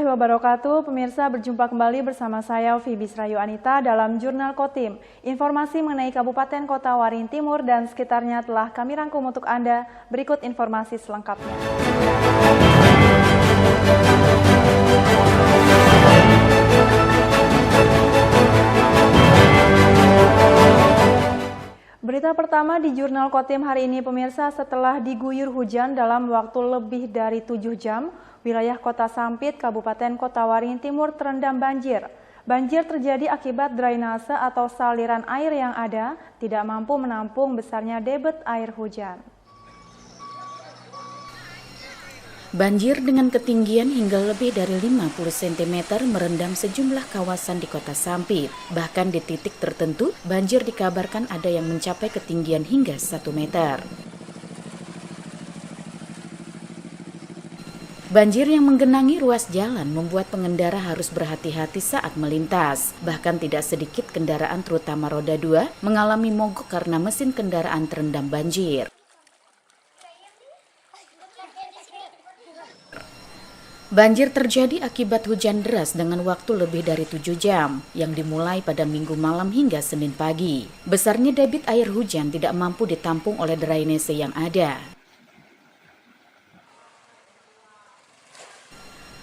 wabarakatuh. Pemirsa, berjumpa kembali bersama saya Fibi Srayu Anita dalam Jurnal Kotim. Informasi mengenai Kabupaten Kota Waringin Timur dan sekitarnya telah kami rangkum untuk Anda. Berikut informasi selengkapnya. Berita pertama di Jurnal Kotim hari ini, pemirsa, setelah diguyur hujan dalam waktu lebih dari 7 jam, wilayah Kota Sampit, Kabupaten Kota Waringin Timur terendam banjir. Banjir terjadi akibat drainase atau saliran air yang ada tidak mampu menampung besarnya debit air hujan. Banjir dengan ketinggian hingga lebih dari 50 cm merendam sejumlah kawasan di Kota Sampit. Bahkan di titik tertentu, banjir dikabarkan ada yang mencapai ketinggian hingga 1 meter. Banjir yang menggenangi ruas jalan membuat pengendara harus berhati-hati saat melintas. Bahkan tidak sedikit kendaraan terutama roda 2 mengalami mogok karena mesin kendaraan terendam banjir. Banjir terjadi akibat hujan deras dengan waktu lebih dari 7 jam yang dimulai pada Minggu malam hingga Senin pagi. Besarnya debit air hujan tidak mampu ditampung oleh drainase yang ada.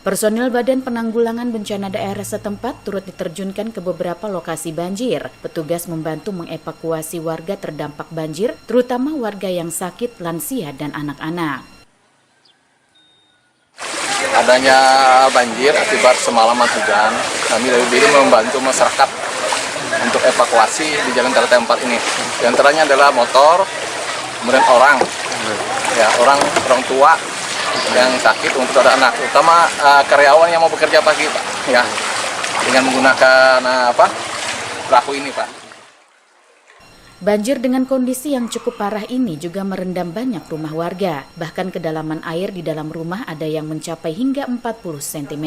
Personil Badan Penanggulangan Bencana Daerah setempat turut diterjunkan ke beberapa lokasi banjir. Petugas membantu mengevakuasi warga terdampak banjir, terutama warga yang sakit, lansia, dan anak-anak. Adanya banjir akibat semalaman hujan, kami dari BID membantu masyarakat untuk evakuasi di Jalan Kareta 4 ini. Di antaranya adalah motor, kemudian orang orang tua yang sakit, untuk ada anak, terutama karyawan yang mau bekerja pagi, Pak, ya, dengan menggunakan perahu ini, Pak. Banjir dengan kondisi yang cukup parah ini juga merendam banyak rumah warga. Bahkan kedalaman air di dalam rumah ada yang mencapai hingga 40 cm.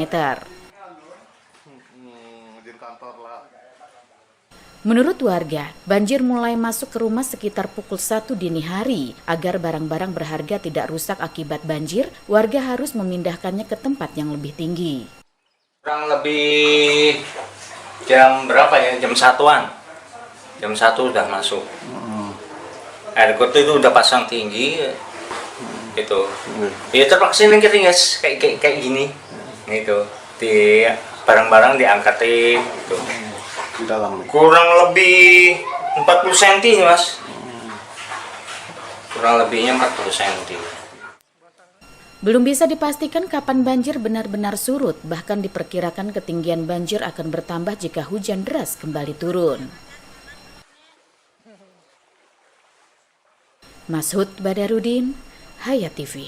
Menurut warga, banjir mulai masuk ke rumah sekitar pukul 1 dini hari. Agar barang-barang berharga tidak rusak akibat banjir, warga harus memindahkannya ke tempat yang lebih tinggi. Kurang lebih jam berapa ya? Jam 1-an. Jam 1 udah masuk. Air got itu udah pasang tinggi. Itu. Ya terpaksa ini guys, kayak gini. Itu. Di barang-barang diangkatin gitu. Di dalam. Kurang lebih 40 cm, Mas. Kurang lebihnya 40 cm. Belum bisa dipastikan kapan banjir benar-benar surut. Bahkan diperkirakan ketinggian banjir akan bertambah jika hujan deras kembali turun. Mashud Badarudin, Hayat TV.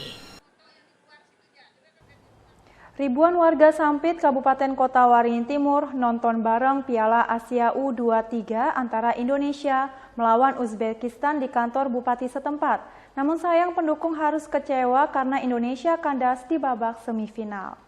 Ribuan warga Sampit, Kabupaten Kota Waringin Timur nonton bareng Piala Asia U23 antara Indonesia melawan Uzbekistan di kantor Bupati setempat. Namun sayang pendukung harus kecewa karena Indonesia kandas di babak semifinal.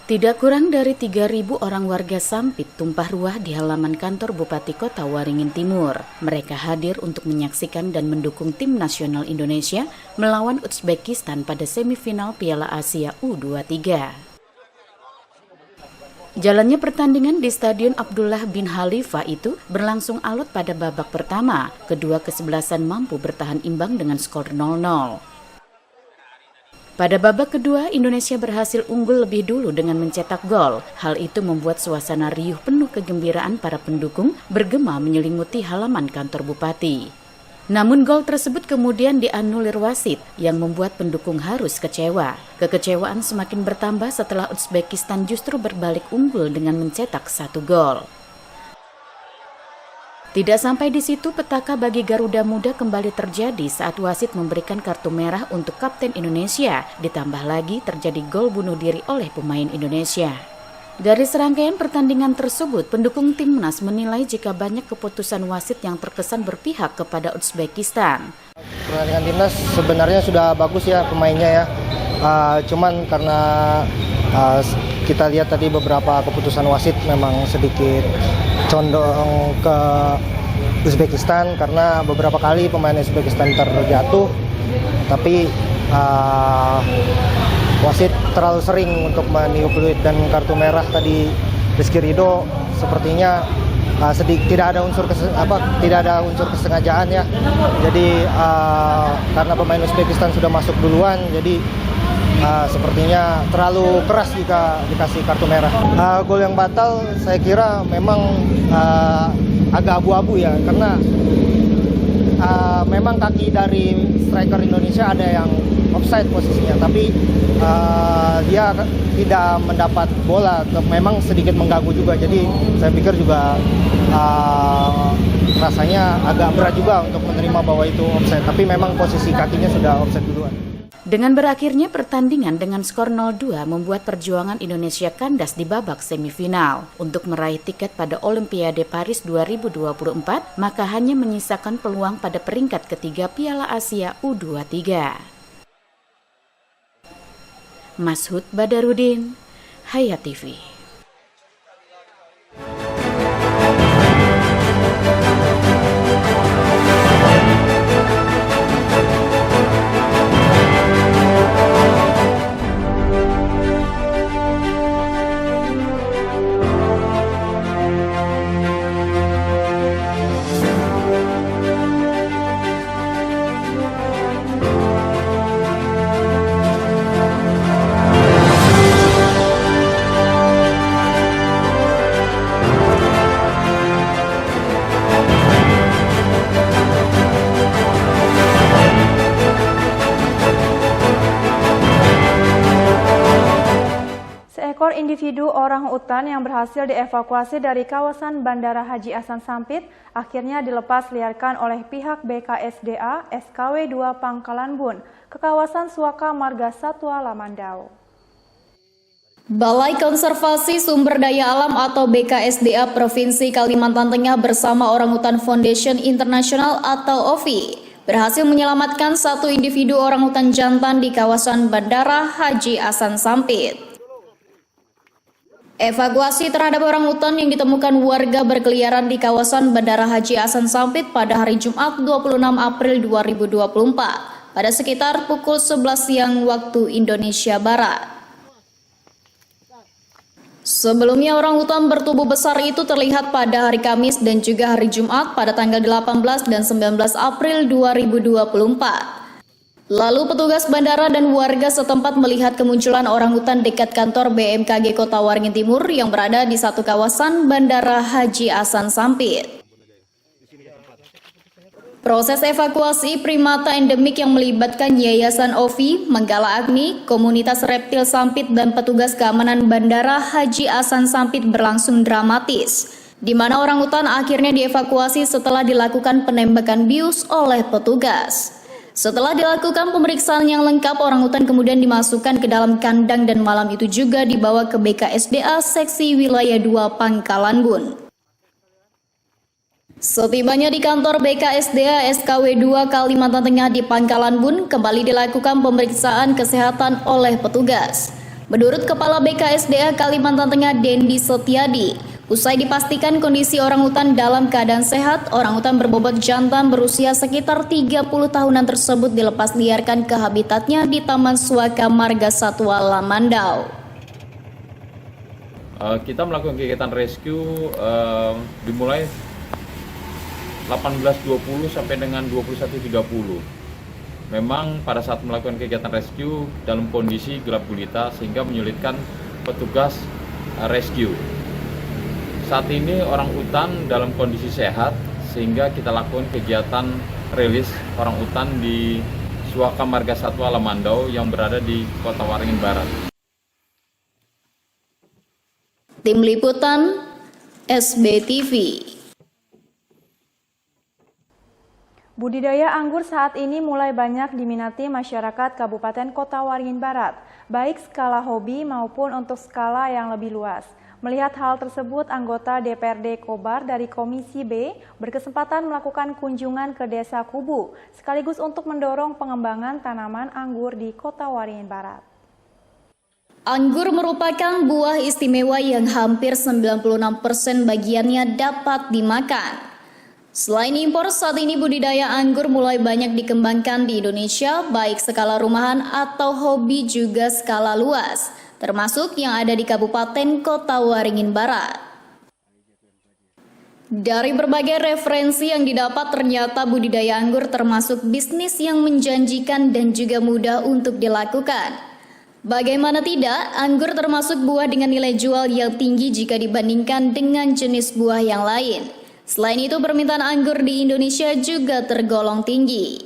Tidak kurang dari 3.000 orang warga Sampit tumpah ruah di halaman kantor Bupati Kota Waringin Timur. Mereka hadir untuk menyaksikan dan mendukung tim nasional Indonesia melawan Uzbekistan pada semifinal Piala Asia U23. Jalannya pertandingan di Stadion Abdullah bin Khalifah itu berlangsung alot pada babak pertama. Kedua kesebelasan mampu bertahan imbang dengan skor 0-0. Pada babak kedua, Indonesia berhasil unggul lebih dulu dengan mencetak gol. Hal itu membuat suasana riuh penuh kegembiraan para pendukung bergema menyelimuti halaman kantor bupati. Namun gol tersebut kemudian dianulir wasit yang membuat pendukung harus kecewa. Kekecewaan semakin bertambah setelah Uzbekistan justru berbalik unggul dengan mencetak 1 gol. Tidak sampai di situ, petaka bagi Garuda Muda kembali terjadi saat wasit memberikan kartu merah untuk kapten Indonesia. Ditambah lagi terjadi gol bunuh diri oleh pemain Indonesia. Dari serangkaian pertandingan tersebut, pendukung timnas menilai jika banyak keputusan wasit yang terkesan berpihak kepada Uzbekistan. Pertandingan timnas sebenarnya sudah bagus ya pemainnya ya. Cuman karena kita lihat tadi beberapa keputusan wasit memang sedikit condong ke Uzbekistan karena beberapa kali pemain Uzbekistan terjatuh, tapi wasit terlalu sering untuk meniup peluit, dan kartu merah tadi Rizky Ridho sepertinya tidak ada unsur kesengajaan ya. Jadi karena pemain Uzbekistan sudah masuk duluan, jadi sepertinya terlalu keras jika dikasih kartu merah. Gol yang batal saya kira memang agak abu-abu ya, karena memang kaki dari striker Indonesia ada yang offside posisinya, tapi dia tidak mendapat bola, memang sedikit mengganggu juga. Jadi saya pikir juga rasanya agak berat juga untuk menerima bahwa itu offside, tapi memang posisi kakinya sudah offside duluan. Dengan berakhirnya pertandingan dengan skor 0-2 membuat perjuangan Indonesia kandas di babak semifinal. Untuk meraih tiket pada Olimpiade Paris 2024, maka hanya menyisakan peluang pada peringkat ketiga Piala Asia U23. Mashud Badarudin, Hayat TV. Seekor individu orang utan yang berhasil dievakuasi dari kawasan Bandara Haji Hasan Sampit akhirnya dilepas liarkan oleh pihak BKSDA SKW 2 Pangkalan Bun ke kawasan Suaka Marga Satwa Lamandau. Balai Konservasi Sumber Daya Alam atau BKSDA Provinsi Kalimantan Tengah bersama Orangutan Foundation International atau OFI berhasil menyelamatkan satu individu orangutan jantan di kawasan Bandara Haji Hasan Sampit. Evakuasi terhadap orangutan yang ditemukan warga berkeliaran di kawasan Bandara Haji Hasan Sampit pada hari Jumat 26 April 2024 pada sekitar pukul 11 siang waktu Indonesia Barat. Sebelumnya orangutan bertubuh besar itu terlihat pada hari Kamis dan juga hari Jumat pada tanggal 18 dan 19 April 2024. Lalu petugas bandara dan warga setempat melihat kemunculan orangutan dekat kantor BMKG Kota Waringin Timur yang berada di satu kawasan Bandara Haji Hasan Sampit. Proses evakuasi primata endemik yang melibatkan Yayasan OFI, Manggala Agni, Komunitas Reptil Sampit dan petugas keamanan Bandara Haji Hasan Sampit berlangsung dramatis, di mana orangutan akhirnya dievakuasi setelah dilakukan penembakan bius oleh petugas. Setelah dilakukan pemeriksaan yang lengkap, orangutan kemudian dimasukkan ke dalam kandang dan malam itu juga dibawa ke BKSDA Seksi Wilayah 2 Pangkalan Bun. Setibanya di kantor BKSDA SKW 2 Kalimantan Tengah di Pangkalan Bun, kembali dilakukan pemeriksaan kesehatan oleh petugas. Menurut Kepala BKSDA Kalimantan Tengah Dendi Setiadi, usai dipastikan kondisi orangutan dalam keadaan sehat, orangutan berbobot jantan berusia sekitar 30 tahunan tersebut dilepas liarkan ke habitatnya di Taman Suaka Marga Satwa Lamandau. Kita melakukan kegiatan rescue dimulai 18.20 sampai dengan 21.30. Memang pada saat melakukan kegiatan rescue dalam kondisi gelap gulita sehingga menyulitkan petugas rescue. Saat ini orang utan dalam kondisi sehat sehingga kita lakukan kegiatan rilis orang utan di Suaka Marga Satwa Lamandau yang berada di Kota Waringin Barat. Tim Liputan SBTV. Budidaya anggur saat ini mulai banyak diminati masyarakat Kabupaten Kota Waringin Barat, baik skala hobi maupun untuk skala yang lebih luas. Melihat hal tersebut, anggota DPRD Kobar dari Komisi B berkesempatan melakukan kunjungan ke Desa Kubu, sekaligus untuk mendorong pengembangan tanaman anggur di Kota Waringin Barat. Anggur merupakan buah istimewa yang hampir 96% bagiannya dapat dimakan. Selain impor, saat ini budidaya anggur mulai banyak dikembangkan di Indonesia, baik skala rumahan atau hobi juga skala luas, termasuk yang ada di Kabupaten Kota Waringin Barat. Dari berbagai referensi yang didapat, ternyata budidaya anggur termasuk bisnis yang menjanjikan dan juga mudah untuk dilakukan. Bagaimana tidak, anggur termasuk buah dengan nilai jual yang tinggi jika dibandingkan dengan jenis buah yang lain. Selain itu, permintaan anggur di Indonesia juga tergolong tinggi.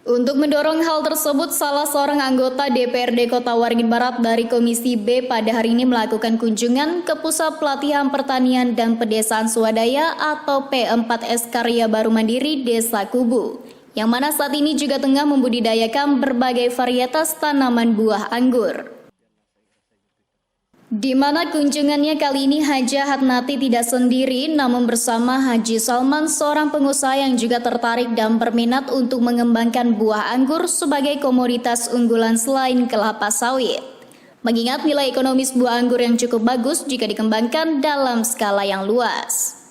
Untuk mendorong hal tersebut, salah seorang anggota DPRD Kota Waringin Barat dari Komisi B pada hari ini melakukan kunjungan ke Pusat Pelatihan Pertanian dan Pedesaan Swadaya atau P4S Karya Baru Mandiri Desa Kubu, yang mana saat ini juga tengah membudidayakan berbagai varietas tanaman buah anggur. Di mana kunjungannya kali ini Haja Hatnati tidak sendiri, namun bersama Haji Salman, seorang pengusaha yang juga tertarik dan berminat untuk mengembangkan buah anggur sebagai komoditas unggulan selain kelapa sawit. Mengingat nilai ekonomis buah anggur yang cukup bagus jika dikembangkan dalam skala yang luas.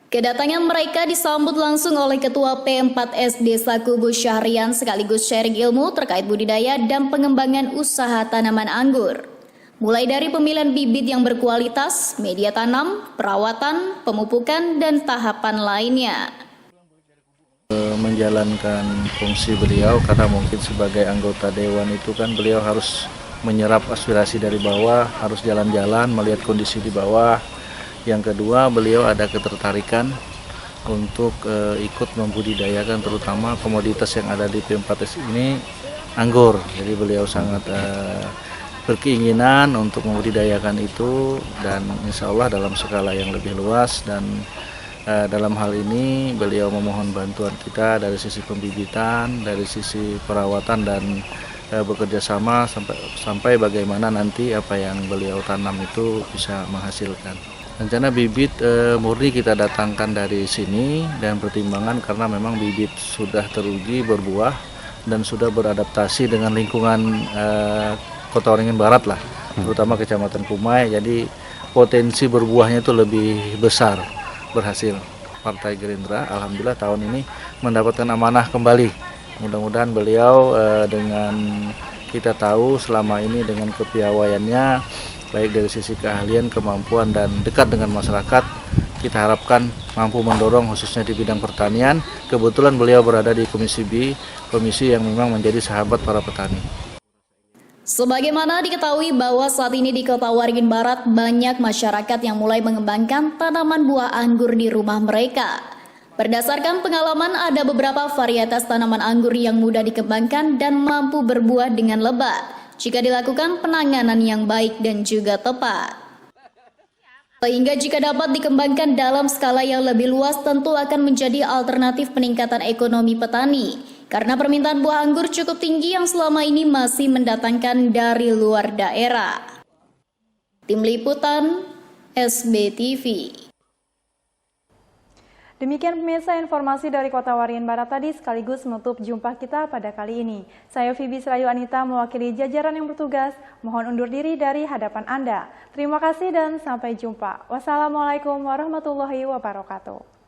Kedatangan mereka disambut langsung oleh Ketua P4S Desa Kubu Syahrian sekaligus sharing ilmu terkait budidaya dan pengembangan usaha tanaman anggur. Mulai dari pemilihan bibit yang berkualitas, media tanam, perawatan, pemupukan, dan tahapan lainnya. Menjalankan fungsi beliau karena mungkin sebagai anggota dewan itu kan beliau harus menyerap aspirasi dari bawah, harus jalan-jalan melihat kondisi di bawah. Yang kedua, beliau ada ketertarikan untuk ikut membudidayakan terutama komoditas yang ada di P4S ini, anggur. Jadi beliau sangat berkeinginan untuk membudidayakan itu, dan insya Allah dalam skala yang lebih luas. Dan dalam hal ini beliau memohon bantuan kita dari sisi pembibitan, dari sisi perawatan, dan bekerja sama sampai bagaimana nanti apa yang beliau tanam itu bisa menghasilkan. Rencana bibit murni kita datangkan dari sini dan pertimbangan karena memang bibit sudah teruji berbuah dan sudah beradaptasi dengan lingkungan Kota Waringin Barat lah, terutama Kecamatan Kumai, jadi potensi berbuahnya itu lebih besar berhasil. Partai Gerindra alhamdulillah tahun ini mendapatkan amanah kembali. Mudah-mudahan beliau dengan kita tahu selama ini dengan kepiawaiannya, baik dari sisi keahlian, kemampuan, dan dekat dengan masyarakat, kita harapkan mampu mendorong khususnya di bidang pertanian. Kebetulan beliau berada di Komisi B, komisi yang memang menjadi sahabat para petani. Sebagaimana diketahui bahwa saat ini di Kota Waringin Barat banyak masyarakat yang mulai mengembangkan tanaman buah anggur di rumah mereka. Berdasarkan pengalaman, ada beberapa varietas tanaman anggur yang mudah dikembangkan dan mampu berbuah dengan lebat jika dilakukan penanganan yang baik dan juga tepat. Sehingga jika dapat dikembangkan dalam skala yang lebih luas, tentu akan menjadi alternatif peningkatan ekonomi petani. Karena permintaan buah anggur cukup tinggi yang selama ini masih mendatangkan dari luar daerah. Tim Liputan SBTV. Demikian pemirsa informasi dari Kota Waringin Barat tadi sekaligus menutup jumpa kita pada kali ini. Saya Fibi Serayu Anita mewakili jajaran yang bertugas, mohon undur diri dari hadapan Anda. Terima kasih dan sampai jumpa. Wassalamualaikum warahmatullahi wabarakatuh.